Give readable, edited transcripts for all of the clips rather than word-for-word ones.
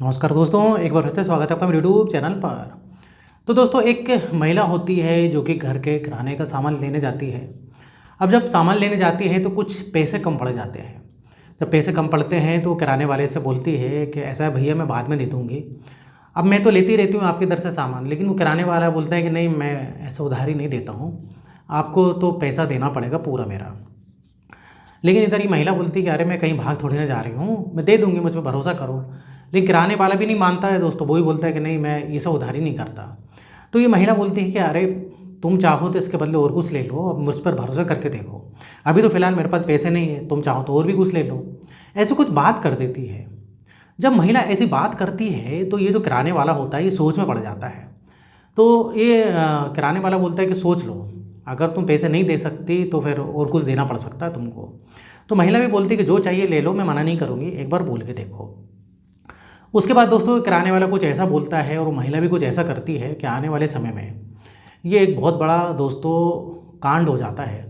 नमस्कार दोस्तों, एक बार फिर से स्वागत है आपका मेरे यूट्यूब चैनल पर। तो दोस्तों, एक महिला होती है जो कि घर के किराने का सामान लेने जाती है। अब जब सामान लेने जाती है तो कुछ पैसे कम पड़ जाते हैं। जब पैसे कम पड़ते हैं तो किराने वाले से बोलती है कि ऐसा है भैया, मैं बाद में दे दूँगी। अब मैं तो लेती रहती हूँ आपके दर से सामान, लेकिन वो किराने वाला बोलता है कि नहीं, मैं ऐसा उधारी नहीं देता हूँ, आपको तो पैसा देना पड़ेगा पूरा मेरा। लेकिन इधर ये महिला बोलती है कि अरे मैं कहीं भाग थोड़ी ना जा रही हूँ, मैं दे दूँगी, मुझ पर भरोसा करो। लेकिन किराने वाला भी नहीं मानता है दोस्तों, वो भी बोलता है कि नहीं, मैं ये सब उधारी नहीं करता। तो ये महिला बोलती है कि अरे तुम चाहो तो इसके बदले और कुछ ले लो, अब मुझ पर भरोसा करके देखो। अभी तो फ़िलहाल मेरे पास पैसे नहीं है, तुम चाहो तो और भी कुछ ले लो। ऐसे कुछ बात कर देती है। जब महिला ऐसी बात करती है तो ये जो किराने वाला होता है ये सोच में पड़ जाता है। तो ये किराने वाला बोलता है कि सोच लो, अगर तुम पैसे नहीं दे सकती तो फिर और कुछ देना पड़ सकता है तुमको। तो महिला भी बोलती है कि जो चाहिए ले लो, मैं मना नहीं करूँगी, एक बार बोल के देखो। उसके बाद दोस्तों किराने वाला कुछ ऐसा बोलता है और वो महिला भी कुछ ऐसा करती है कि आने वाले समय में ये एक बहुत बड़ा दोस्तों कांड हो जाता है।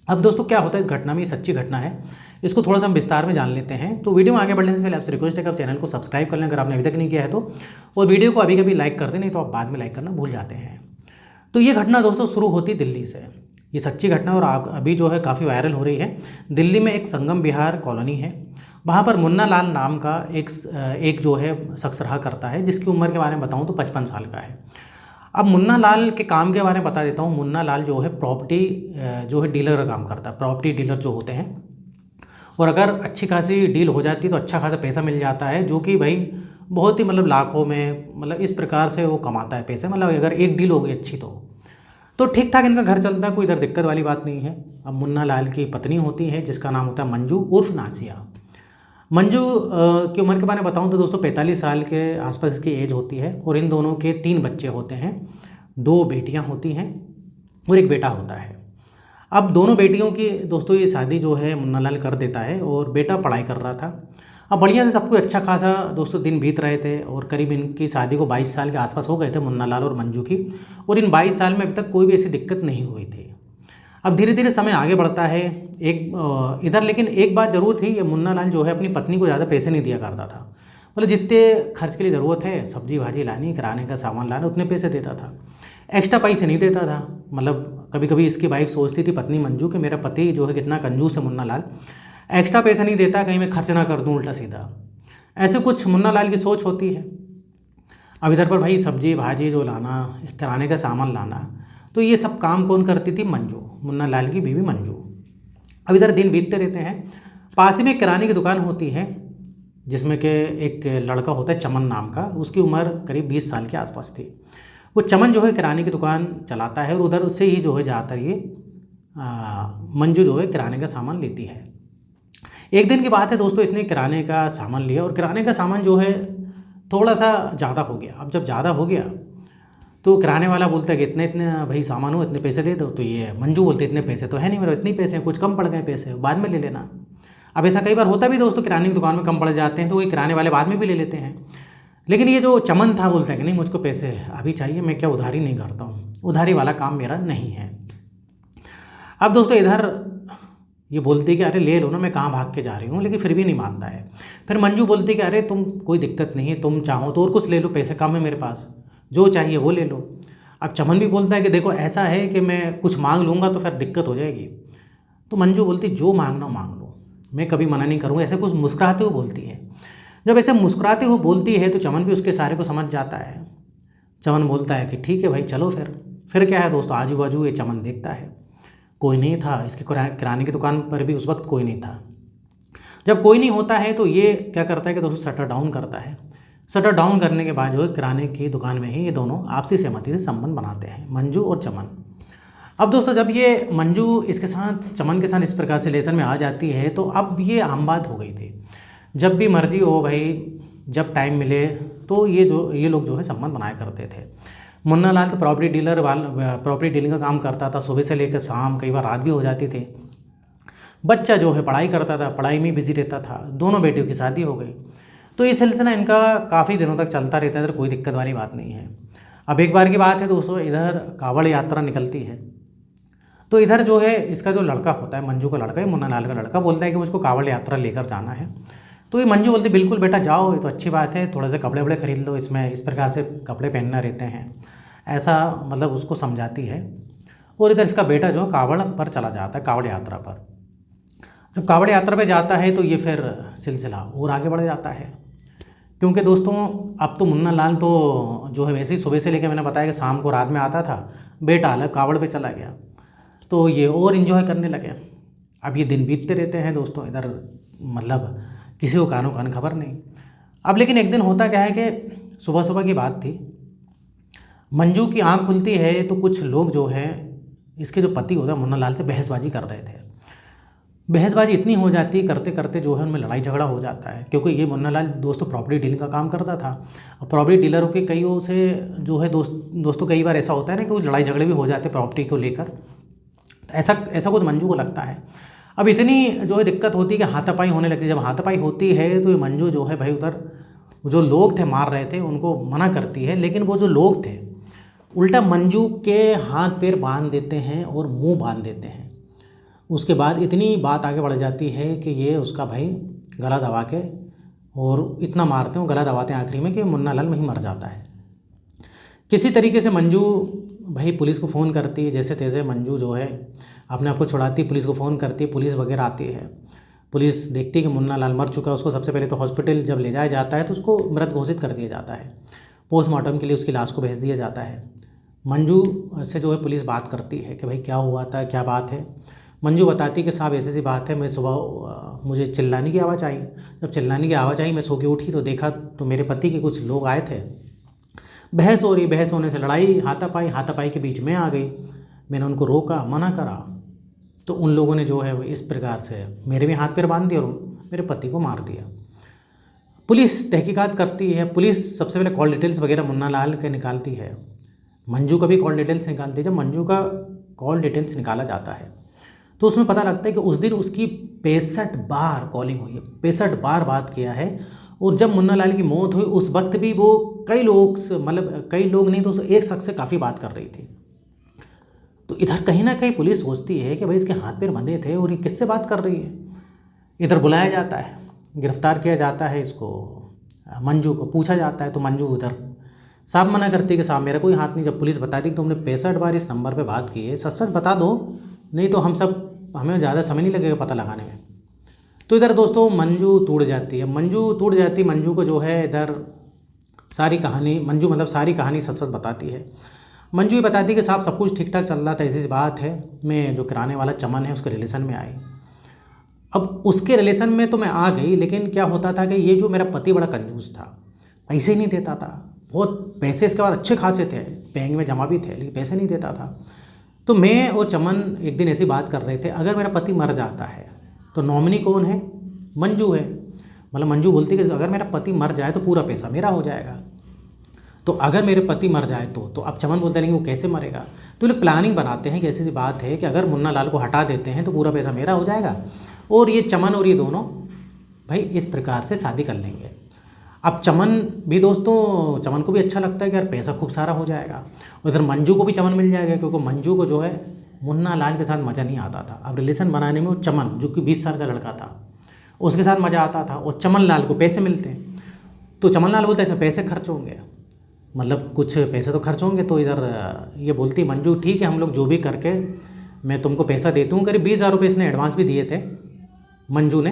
अब दोस्तों क्या होता है इस घटना में, ये सच्ची घटना है, इसको थोड़ा सा हम विस्तार में जान लेते हैं। तो वीडियो में आगे बढ़ने से पहले आपसे रिक्वेस्ट है कि आप चैनल को सब्सक्राइब कर लें अगर आपने अभी तक नहीं किया है तो, और वीडियो को अभी कभी लाइक कर दें, नहीं तो आप बाद में लाइक करना भूल जाते हैं। तो ये घटना दोस्तों शुरू होती दिल्ली से। ये सच्ची घटना और अभी जो है काफ़ी वायरल हो रही है। दिल्ली में एक संगम विहार कॉलोनी है, वहाँ पर मुन्ना लाल नाम का एक जो है शख्स रहा करता है, जिसकी उम्र के बारे में बताऊँ तो 55 साल का है। अब मुन्ना लाल के काम के बारे में बता देता हूँ। मुन्ना लाल जो है प्रॉपर्टी जो है डीलर का काम करता है। प्रॉपर्टी डीलर जो होते हैं, और अगर अच्छी खासी डील हो जाती है तो अच्छा खासा पैसा मिल जाता है, जो कि भाई बहुत ही मतलब लाखों में, मतलब इस प्रकार से वो कमाता है पैसे। मतलब अगर एक डील हो गई अच्छी तो ठीक ठाक इनका घर चलता है, कोई इधर दिक्कत वाली बात नहीं है। अब मुन्ना लाल की पत्नी होती है जिसका नाम होता है मंजू उर्फ नाजिया। मंजू की उम्र के बारे में बताऊं तो दोस्तों 45 साल के आसपास इसकी एज होती है, और इन दोनों के 3 बच्चे होते हैं। 2 बेटियां होती हैं और एक बेटा होता है। अब दोनों बेटियों की दोस्तों ये शादी जो है मुन्ना लाल कर देता है, और बेटा पढ़ाई कर रहा था। अब बढ़िया से सब कुछ अच्छा खासा दोस्तों दिन बीत रहे थे, और करीब इनकी शादी को 22 साल के आसपास हो गए थे मुन्ना लाल और मंजू की, और इन 22 साल में अभी तक कोई भी ऐसी दिक्कत नहीं हुई थी। अब धीरे धीरे समय आगे बढ़ता है इधर, लेकिन एक बात ज़रूर थी, ये मुन्ना लाल जो है अपनी पत्नी को ज़्यादा पैसे नहीं दिया करता था। मतलब जितने खर्च के लिए ज़रूरत है, सब्जी भाजी लानी, किराने का सामान लाना, उतने पैसे देता था, एक्स्ट्रा पैसे नहीं देता था। मतलब कभी कभी इसकी वाइफ सोचती थी, पत्नी मंजू, कि मेरा पति जो है कितना कंजूस है मुन्ना लाल, एक्स्ट्रा पैसा नहीं देता, कहीं मैं खर्च ना कर दूँ उल्टा सीधा। ऐसे कुछ मुन्ना लाल की सोच होती है। अब इधर पर भाई सब्जी भाजी जो लाना, किराने का सामान लाना, तो ये सब काम कौन करती थी? मंजू, मुन्ना लाल की बीवी मंजू। अब इधर दिन बीतते रहते हैं। पास ही में एक किराने की दुकान होती है, जिसमें कि एक लड़का होता है चमन नाम का, उसकी उम्र करीब 20 साल के आसपास थी। वो चमन जो है किराने की दुकान चलाता है, और उधर से ही जो है ज़्यादातर ये मंजू जो है किराने का सामान लेती है। एक दिन की बात है दोस्तों, इसने किराने का सामान लिया, और किराने का सामान जो है थोड़ा सा ज़्यादा हो गया। अब जब ज़्यादा हो गया तो किराने वाला बोलता है कि इतने इतने भाई सामान हो, इतने पैसे दे दो। तो ये मंजू बोलते इतने पैसे तो है नहीं मेरे, इतने पैसे हैं, कुछ कम पड़ गए पैसे, बाद में ले लेना। अब ऐसा कई बार होता भी दोस्तों, किराने की दुकान में कम पड़ जाते हैं तो ये किराने वाले बाद में भी ले लेते हैं। लेकिन ये जो चमन था बोलता है कि नहीं, मुझको पैसे अभी चाहिए, मैं क्या उधारी नहीं करता हूँ, उधारी वाला काम मेरा नहीं है। अब दोस्तों इधर ये बोलती है कि अरे ले लो ना, मैं कहाँ भाग के जा रही हूँ, लेकिन फिर भी नहीं मानता है। फिर मंजू बोलती है कि अरे तुम, कोई दिक्कत नहीं है, तुम चाहो तो और कुछ ले लो, पैसे कम है मेरे पास, जो चाहिए वो ले लो। अब चमन भी बोलता है कि देखो ऐसा है कि मैं कुछ मांग लूँगा तो फिर दिक्कत हो जाएगी। तो मंजू बोलती जो मांगना मांग लो, मैं कभी मना नहीं करूँगा। ऐसे कुछ मुस्कुराते हुए बोलती है। जब ऐसे मुस्कुराते हुए बोलती है तो चमन भी उसके सारे को समझ जाता है। चमन बोलता है कि ठीक है भाई चलो फिर क्या है दोस्तों, आजू बाजू ये चमन देखता है, कोई नहीं था। इसके किराने की दुकान पर भी उस वक्त कोई नहीं था। जब कोई नहीं होता है तो ये क्या करता है कि दोस्तों शटर डाउन करता है। शटर डाउन करने के बाद जो है किराने की दुकान में ही ये दोनों आपसी सहमति से संबंध बनाते हैं, मंजू और चमन। अब दोस्तों जब ये मंजू इसके साथ, चमन के साथ इस प्रकार से रिलेशन में आ जाती है तो अब ये आम बात हो गई थी। जब भी मर्जी हो भाई, जब टाइम मिले तो ये लोग जो है संबंध बनाया करते थे। मुन्ना लाल तो प्रॉपर्टी डीलिंग का काम करता था, सुबह से लेकर शाम, कई बार रात भी हो जाती थी। बच्चा जो है पढ़ाई करता था, पढ़ाई में बिजी रहता था। दोनों बेटियों की शादी हो गई, तो ये सिलसिला इनका काफ़ी दिनों तक चलता रहता है, इधर कोई दिक्कत वाली बात नहीं है। अब एक बार की बात है दोस्तों, इधर कांवड़ यात्रा निकलती है। तो इधर जो है इसका जो लड़का होता है, मंजू का लड़का है, मुन्ना लाल का लड़का, बोलता है कि मुझको कांवड़ यात्रा लेकर जाना है। तो ये मंजू बोलती बिल्कुल बेटा जाओ, ये तो अच्छी बात है, थोड़ा से कपड़े वपड़े खरीद लो, इसमें इस प्रकार से कपड़े पहनना रहते हैं, ऐसा मतलब उसको समझाती है। और इधर इसका बेटा जो कावड़ पर चला जाता है, कावड़ यात्रा पर। जब कावड़ यात्रा पे जाता है तो ये फिर सिलसिला और आगे बढ़ जाता है, क्योंकि दोस्तों अब तो मुन्ना लाल तो जो है वैसे ही सुबह से लेकर मैंने बताया कि शाम को रात में आता था, बेटा अलग कावड़ पे चला गया, तो ये और इन्जॉय करने लगे। अब ये दिन बीतते रहते हैं दोस्तों, इधर मतलब किसी को कानो कान खबर नहीं। अब लेकिन एक दिन होता क्या है कि सुबह सुबह की बात थी, मंजू की आंख खुलती है तो कुछ लोग जो है इसके जो पति होता है मुन्ना लाल से बहसबाजी कर रहे थे। बहसबाजी इतनी हो जाती, करते करते जो है उनमें लड़ाई झगड़ा हो जाता है, क्योंकि ये मुन्ना लाल दोस्तों प्रॉपर्टी डीलिंग का काम करता था। और प्रॉपर्टी डीलरों के कईयों से जो है दोस्तों कई बार ऐसा होता है ना कि कुछ लड़ाई झगड़े भी हो जाते हैं प्रॉपर्टी को लेकर, तो ऐसा कुछ मंजू को लगता है। अब इतनी जो है दिक्कत होती है कि हाथापाई होने लगती है। जब हाथापाई होती है तो ये मंजू जो है भाई उधर जो लोग थे मार रहे थे उनको मना करती है, लेकिन वो जो लोग थे उल्टा मंजू के हाथ पैर बांध देते हैं और मुंह बांध देते हैं। उसके बाद इतनी बात आगे बढ़ जाती है कि ये उसका भाई गला दबा के और इतना मारते हैं, गला दबाते हैं आखिरी में कि मुन्ना लाल वहीं मर जाता है। किसी तरीके से मंजू भाई पुलिस को फ़ोन करती है, जैसे तैसे मंजू जो है अपने आप को छुड़ाती है, पुलिस को फ़ोन करती है, पुलिस वगैरह आती है। पुलिस देखती है कि मुन्ना लाल मर चुका है, उसको सबसे पहले तो हॉस्पिटल जब ले जाया जाता है तो उसको मृत घोषित कर दिया जाता है। पोस्टमार्टम के लिए उसकी लाश को भेज दिया जाता है। मंजू से जो है पुलिस बात करती है कि भाई क्या हुआ था, क्या बात है। मंजू बताती कि साहब ऐसी बात है, मैं सुबह मुझे चिल्लाने की आवाज़ आई, जब चिल्लाने की आवाज़ आई मैं सो के उठी तो देखा तो मेरे पति के कुछ लोग आए थे, बहस हो रही, बहस होने से लड़ाई, हाथापाई के बीच में आ गई। मैंने उनको रोका, मना करा, तो उन लोगों ने जो है इस प्रकार से मेरे भी हाथ पैर बांध दिए और मेरे पति को मार दिया। पुलिस तहकीकात करती है। पुलिस सबसे पहले कॉल डिटेल्स वगैरह मुन्ना लाल के निकालती है, मंजू का भी कॉल डिटेल्स निकालती है। जब मंजू का कॉल डिटेल्स निकाला जाता है तो उसमें पता लगता है कि उस दिन उसकी 65 बार कॉलिंग हुई है, 65 बार बात किया है। और जब मुन्ना लाल की मौत हुई उस वक्त भी वो कई लोग नहीं तो एक शख्स से काफ़ी बात कर रही थी। तो इधर कहीं ना कहीं पुलिस सोचती है कि भाई इसके हाथ पैर बंधे थे और ये किससे बात कर रही है। इधर बुलाया जाता है, गिरफ्तार किया जाता है इसको, मंजू को पूछा जाता है तो मंजू उधर साफ मना करती है कि साहब मेरा कोई हाथ नहीं। जब पुलिस बताती कि तुमने 65 बार इस नंबर पे बात की है, सच सच बता दो, नहीं तो हमें ज़्यादा समय नहीं लगेगा पता लगाने में। तो इधर दोस्तों मंजू टूट जाती है। मंजू को जो है इधर सारी कहानी, मंजू मतलब सारी कहानी सच सच बताती है। मंजू ये बताती है कि साहब सब कुछ ठीक ठाक चल रहा था, ऐसी बात है मैं जो किराने वाला चमन है उसके रिलेशन में आई। अब उसके रिलेशन में तो मैं आ गई, लेकिन क्या होता था कि ये जो मेरा पति बड़ा कंजूस था, पैसे नहीं देता था, बहुत पैसे इसके बाद अच्छे खासे थे, बैंक में जमा भी थे, लेकिन पैसे नहीं देता था। तो मैं और चमन एक दिन ऐसी बात कर रहे थे, अगर मेरा पति मर जाता है तो नॉमिनी कौन है, मंजू है। मतलब मंजू बोलती कि अगर मेरा पति मर जाए तो पूरा पैसा मेरा हो जाएगा, तो अगर मेरे पति मर जाए तो अब चमन बोलते हैं लेकिन वो कैसे मरेगा। तो लोग प्लानिंग बनाते हैं कि ऐसी बात है कि अगर मुन्ना लाल को हटा देते हैं तो पूरा पैसा मेरा हो जाएगा और ये चमन और ये दोनों भाई इस प्रकार से शादी कर लेंगे। अब चमन भी दोस्तों, चमन को भी अच्छा लगता है कि यार पैसा खूब सारा हो जाएगा, उधर मंजू को भी चमन मिल जाएगा, क्योंकि मंजू को जो है मुन्ना लाल के साथ मज़ा नहीं आता था। अब रिलेशन बनाने में वो चमन जो कि 20 साल का लड़का था उसके साथ मज़ा आता था और चमन लाल को पैसे मिलते हैं। तो चमन लाल बोलता है इसमें पैसे खर्च होंगे, मतलब कुछ पैसे तो खर्च होंगे। तो इधर ये बोलती मंजू ठीक है हम लोग जो भी करके मैं तुमको पैसा देती हूँ। करीब 20,000 रुपये इसने एडवांस भी दिए थे मंजू ने।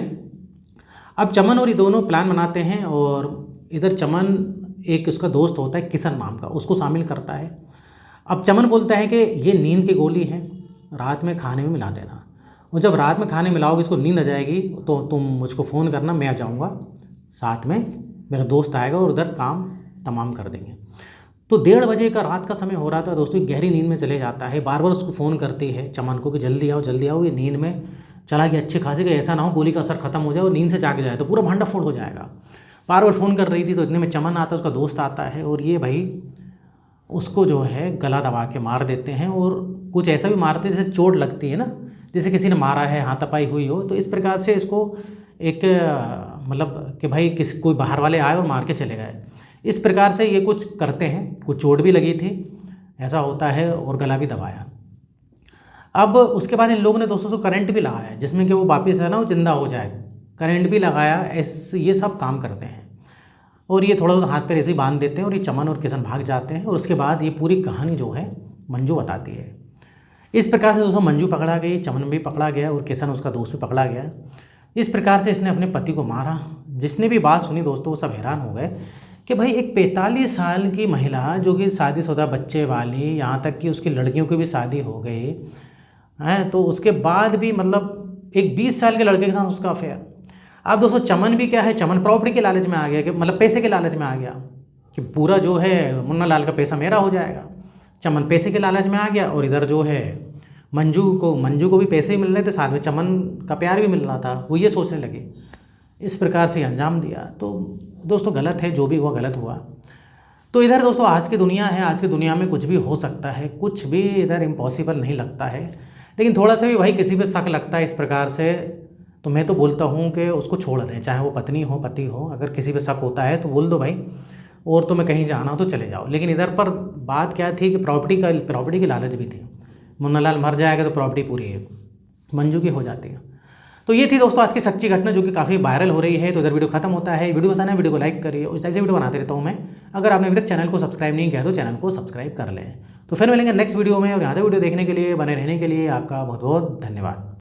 अब चमन और ये दोनों प्लान बनाते हैं और इधर चमन एक उसका दोस्त होता है किशन नाम का, उसको शामिल करता है। अब चमन बोलता है कि ये नींद की गोली है, रात में खाने में मिला देना, और जब रात में खाने मिलाओगे इसको नींद आ जाएगी तो तुम मुझको फ़ोन करना, मैं आ जाऊँगा साथ में, मेरा दोस्त आएगा और उधर काम तमाम कर देंगे। तो 1:30 बजे का रात का समय हो रहा था दोस्तों, गहरी नींद में चले जाता है। बार बार उसको फ़ोन करती है चमन को कि जल्दी आओ जल्दी आओ, ये नींद में चला गया अच्छे खासे, कि ऐसा ना हो गोली का असर खत्म हो जाए और नींद से जाग जाए तो पूरा भांडा फोड़ हो जाएगा। बार बार फ़ोन कर रही थी। तो इतने में चमन आता है, उसका दोस्त आता है और ये भाई उसको जो है गला दबा के मार देते हैं, और कुछ ऐसा भी मारते हैं जैसे चोट लगती है ना, जैसे किसी ने मारा है, हाथापाई हुई हो। तो इस प्रकार से इसको एक मतलब कि भाई कोई बाहर वाले आए और मार के चले गए, इस प्रकार से ये कुछ करते हैं। कुछ चोट भी लगी थी, ऐसा होता है, और गला भी दबाया। अब उसके बाद इन लोगों ने दोस्तों से करंट भी लगाया जिसमें कि वो वापस है ना वो जिंदा हो जाए, करंट भी लगाया, ये सब काम करते हैं। और ये थोड़ा सा हाथ पैर ऐसे ही बांध देते हैं और ये चमन और किशन भाग जाते हैं। और उसके बाद ये पूरी कहानी जो है मंजू बताती है। इस प्रकार से दोस्तों मंजू पकड़ा गई, चमन भी पकड़ा गया और किशन उसका दोस्त भी पकड़ा गया। इस प्रकार से इसने अपने पति को मारा। जिसने भी बात सुनी दोस्तों वो सब हैरान हो गए कि भाई एक 45 साल की महिला जो कि शादीशुदा बच्चे वाली, यहाँ तक कि उसकी लड़कियों की भी शादी हो गई है, तो उसके बाद भी मतलब एक 20 साल के लड़के के साथ उसका अफेयर। अब दोस्तों चमन भी क्या है, चमन प्रॉपर्टी के लालच में आ गया कि मतलब पैसे के लालच में आ गया कि पूरा जो है मुन्ना लाल का पैसा मेरा हो जाएगा। चमन पैसे के लालच में आ गया और इधर जो है मंजू को भी पैसे ही मिल रहे थे, साथ में चमन का प्यार भी मिल रहा था। वो ये सोचने लगे, इस प्रकार से अंजाम दिया। तो दोस्तों गलत है, जो भी हुआ गलत हुआ। तो इधर दोस्तों आज की दुनिया है, आज की दुनिया में कुछ भी हो सकता है, कुछ भी इधर इम्पॉसिबल नहीं लगता है। लेकिन थोड़ा सा भी भाई किसी पे शक लगता है इस प्रकार से, तो मैं तो बोलता हूँ कि उसको छोड़ दें, चाहे वो पत्नी हो पति हो। अगर किसी पे शक होता है तो बोल दो भाई, और तो मैं कहीं जाना हो तो चले जाओ। लेकिन इधर पर बात क्या थी कि प्रॉपर्टी की लालच भी थी। मुन्नालाल मर जाएगा तो प्रॉपर्टी पूरी है मंजू की हो जाती है। तो ये थी दोस्तों आज की सच्ची घटना जो कि काफ़ी वायरल हो रही है। तो इधर वीडियो खत्म होता है। वीडियो पसंद है वीडियो को लाइक करिए, उस टाइप से वीडियो बनाते रहता हूँ मैं। अगर आपने अभी तक चैनल को सब्सक्राइब नहीं किया तो चैनल को सब्सक्राइब कर लें। तो फिर मिलेंगे नेक्स्ट वीडियो में, और यहाँ तक वीडियो देखने के लिए, बने रहने के लिए आपका बहुत बहुत धन्यवाद।